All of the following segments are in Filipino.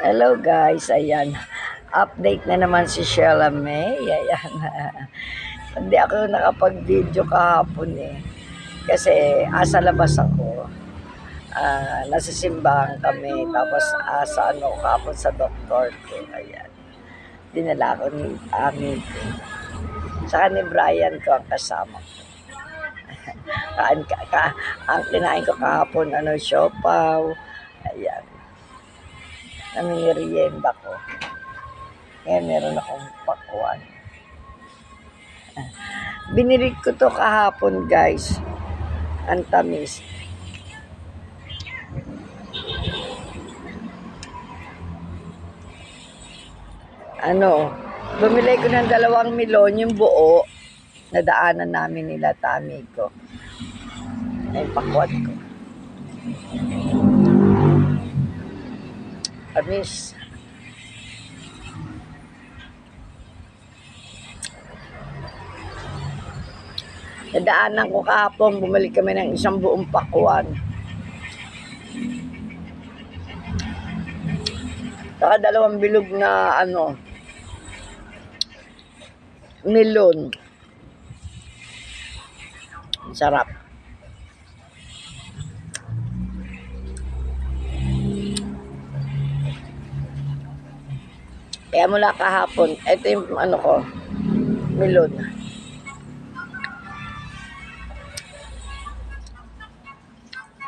Hello guys, ayan. Update na naman si Sheila May. Ayan. Hindi ako nakapag-video kahapon eh. Kasi asa labas ako. Nasa simbahan kami. Tapos kahapon sa doktor ko. Ayan. Dinala ko ni Ami ko. Saka ni Brian ko ang kasama ko. Ang kinain ko kahapon, siopaw. Ayan. Namimerienda ko. Ngayon meron akong pakwan. Binili ko to kahapon guys. Ang tamis. Bumili ko ng 2 melon, yung buo. Nadaanan namin nila Tami ko. Ay, pakwan ko. Tamis. Nadaanan ko kahapon, bumalik kami ng 1 buong pakwan. Saka 2 bilog na melon. Sarap. Kaya mula kahapon, ito yung melon.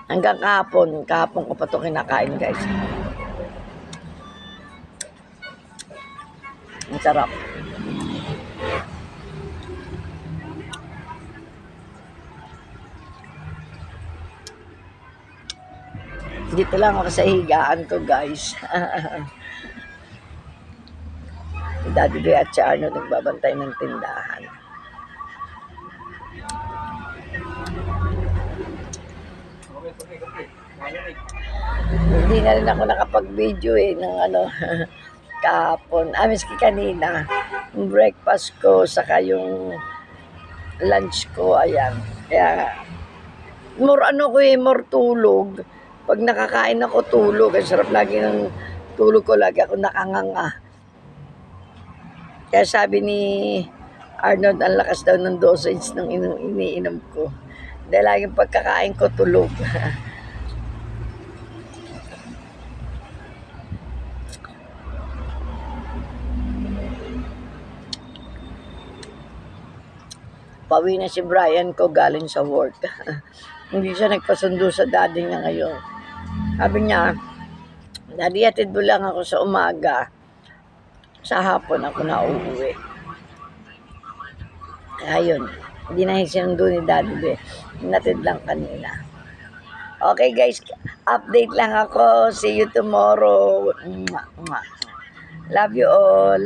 Hanggang kahapon ko pa ito kinakain guys. Ang sarap. Dito lang ako sa higaan ko guys. Daddy Boy at si Arnold nagbabantay ng tindahan. Hindi na rin ako nakapag-video ng kahapon. Miski kanina. Yung breakfast ko, saka yung lunch ko, ayan. Kaya, more tulog. Pag nakakain ako, tulog. Ang sarap lagi ng tulog ko. Lagi ako nakanganga. Kaya sabi ni Arnold, ang lakas daw ng dosage ng iniinom ko. Dahil laging pagkakain ko, tulog. Pauwi na si Brian ko galing sa work. Hindi siya nagpasundo sa daddy niya ngayon. Sabi niya, daddy, hatid mo lang ako sa umaga. Sa hapon ako na uuwi. Ayun, hindi na sinundo ni daddy be. Hinatid lang kanina. Okay guys, update lang ako. See you tomorrow. Love you all.